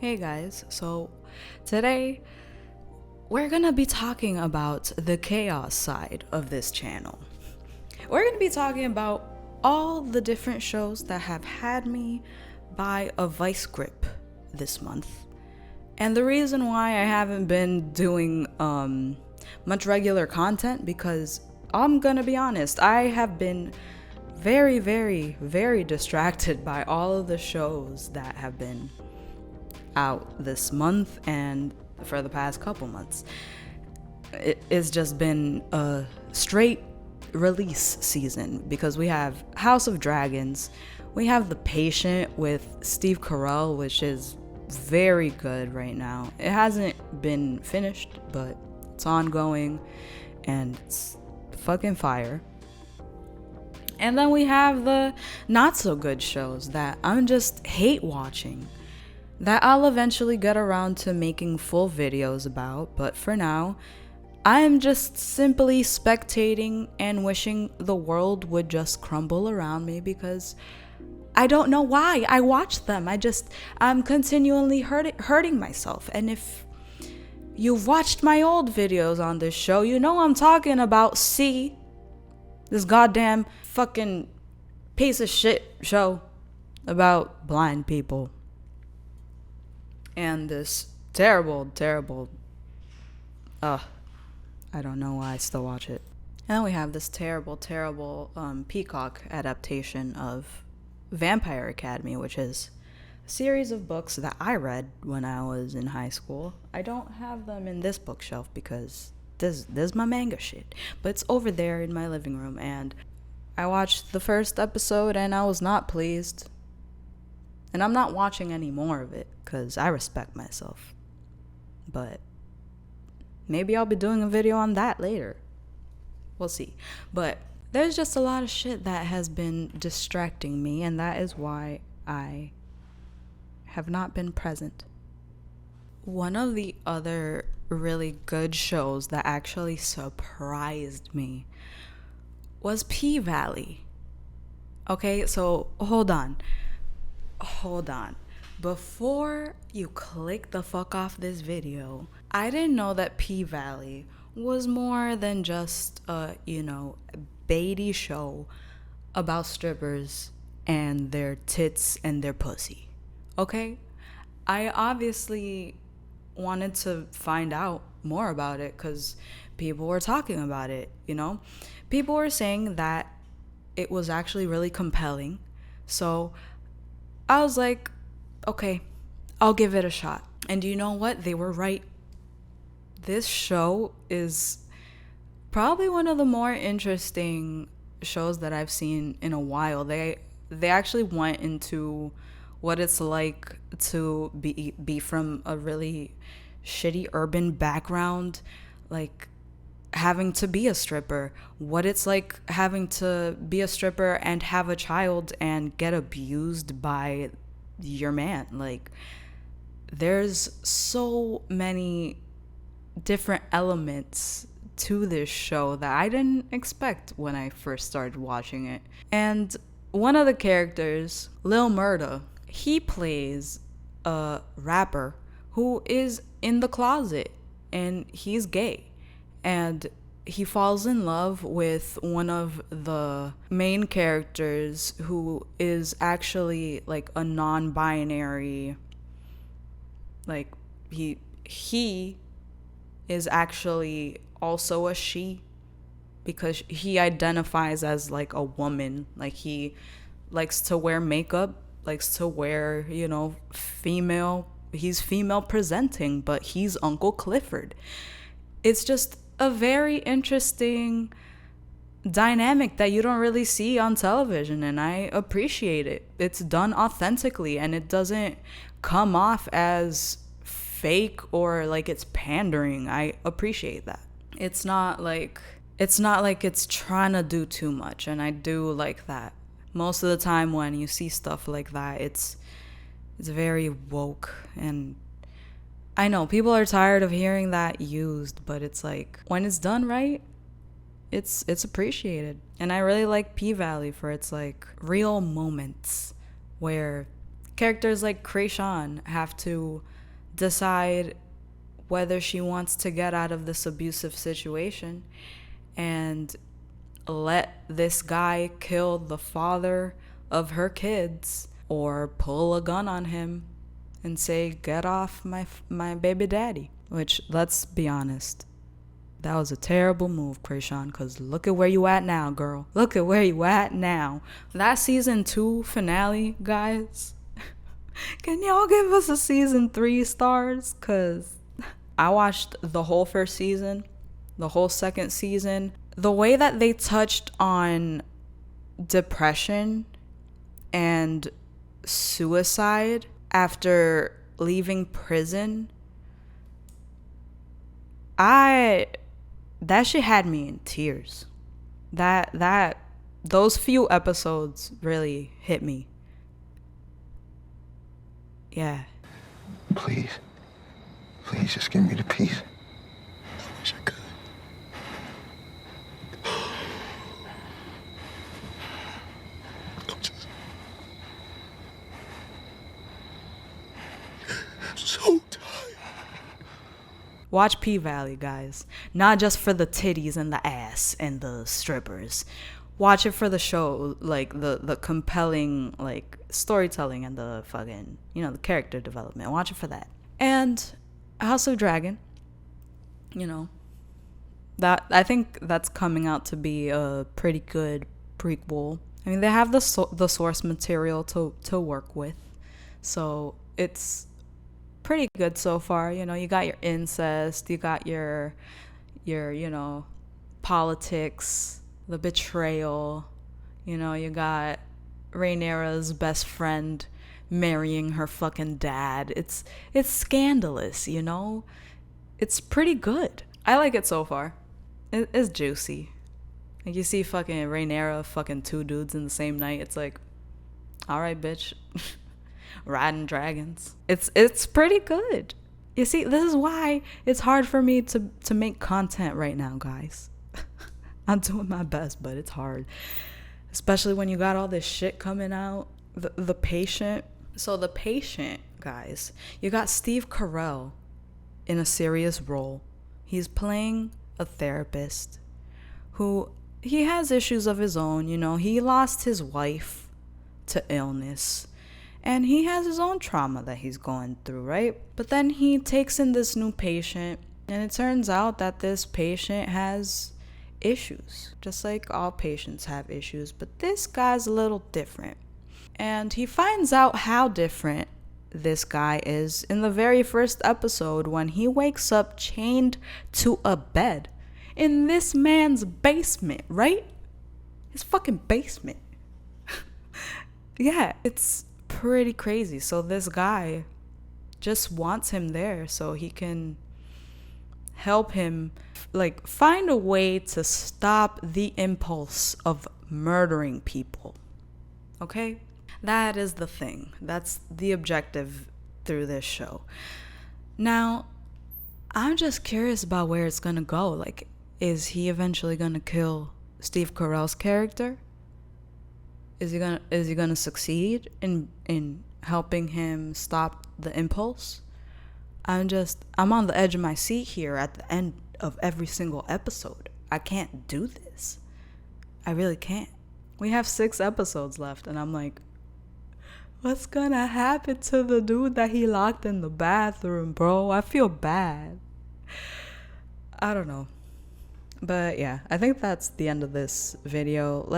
Hey guys, so today we're gonna be talking about the chaos side of this channel. We're gonna be talking about all the different shows that have had me by a vice grip this month. And the reason why I haven't been doing much regular content, because I'm gonna be honest, I have been very distracted by all of the shows that have been out this month and for the past couple months. It's just been a straight release season because we have House of Dragons, we have The Patient with Steve Carell, which is very good right now. It hasn't been finished, but it's ongoing and it's fucking fire. And then we have the not so good shows that I'm just hate watching, that I'll eventually get around to making full videos about, but for now, I am just simply spectating and wishing the world would just crumble around me because I don't know why I watch them. I'm continually hurting myself. And if you've watched my old videos on this show, you know I'm talking about this goddamn fucking piece of shit show about blind people. And this terrible, I don't know why I still watch it. And then we have this terrible Peacock adaptation of Vampire Academy, which is a series of books that I read when I was in high school. I don't have them in this bookshelf because this is my manga shit, but it's over there in my living room, and I watched the first episode and I was not pleased. And I'm not watching any more of it because I respect myself. But maybe I'll be doing a video on that later. We'll see. But there's just a lot of shit that has been distracting me, and that is why I have not been present. One of the other really good shows that actually surprised me was P-Valley. Okay, so hold on. Before you click the fuck off this video, I didn't know that P-Valley was more than just a, baity show about strippers and their tits and their pussy. Okay? I obviously wanted to find out more about it because people were talking about it, People were saying that it was actually really compelling. So I was like, okay, I'll give it a shot. And you know what? They were right. This show is probably one of the more interesting shows that I've seen in a while. They actually went into what it's like to be from a really shitty urban background, like having to be a stripper, what it's like having to be a stripper and have a child and get abused by your man. Like, there's so many different elements to this show that I didn't expect when I first started watching it. And one of the characters, Lil Murda, he plays a rapper who is in the closet and he's gay. And he falls in love with one of the main characters who is actually like a non-binary, like he is actually also a she, because he identifies as like a woman. Like, he likes to wear makeup, likes to wear, female. He's female presenting, but he's Uncle Clifford. It's just a very interesting dynamic that you don't really see on television, and I appreciate it. It's done authentically and it doesn't come off as fake or like it's pandering. I appreciate that. It's not like it's trying to do too much, and I do like that. Most of the time when you see stuff like that, it's very woke, and I know people are tired of hearing that used, but it's like, when it's done right, it's appreciated. And I really like P-Valley for its like real moments where Characters like Krayshawn have to decide whether she wants to get out of this abusive situation and let this guy kill the father of her kids, or pull a gun on him and say, get off my baby daddy. Which, let's be honest, that was a terrible move, Krayshawn, because look at where you at now, girl. Look at where you at now. That season 2 finale, guys, can y'all give us a season 3 stars? Because I watched the whole first season, the whole second season. The way that they touched on depression and suicide after leaving prison, that shit had me in tears. Those few episodes really hit me. Yeah. Please just give me the peace. I wish I could. So tired. Watch P-Valley, guys. Not just for the titties and the ass and the strippers. Watch it for the show, like the compelling like storytelling and the fucking, the character development. Watch it for that. And House of Dragon, that I think that's coming out to be a pretty good prequel. I mean, they have the source material to work with, so it's pretty good so far. You got your incest, you got your politics, the betrayal. You got Rhaenyra's best friend marrying her fucking dad. It's scandalous. It's pretty good. I like it so far. It's juicy. Like, you see fucking Rhaenyra fucking 2 dudes in the same night. It's like, all right, bitch. Riding dragons. It's pretty good. You see, this is why it's hard for me to make content right now, guys. I'm doing my best, but it's hard. Especially when you got all this shit coming out. The Patient. So The Patient, guys, you got Steve Carell in a serious role. He's playing a therapist who, he has issues of his own. He lost his wife to illness. And he has his own trauma that he's going through, right? But then he takes in this new patient, and it turns out that this patient has issues. Just like all patients have issues, but this guy's a little different. And he finds out how different this guy is in the very first episode, when he wakes up chained to a bed in this man's basement, right? His fucking basement. Yeah, it's pretty crazy. So this guy just wants him there so he can help him find a way to stop the impulse of murdering people. Okay? That is the thing. That's the objective through this show. Now, I'm just curious about where it's gonna go. Is he eventually gonna kill Steve Carell's character? Is he gonna succeed in helping him stop the impulse? I'm on the edge of my seat here at the end of every single episode. I can't do this. I really can't. We have 6 episodes left, and I'm like, what's gonna happen to the dude that he locked in the bathroom, bro? I feel bad. I don't know. But yeah, I think that's the end of this video.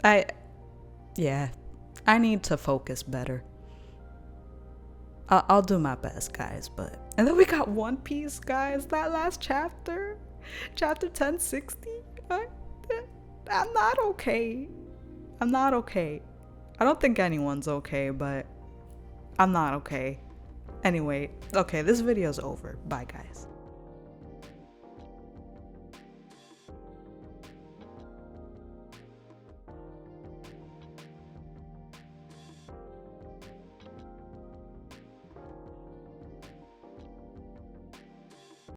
I need to focus better. I'll do my best, guys. And then we got One Piece, guys. That last chapter, chapter 1060. I'm not okay. I don't think anyone's okay, but I'm not okay. Anyway, okay, this video's over. Bye, guys.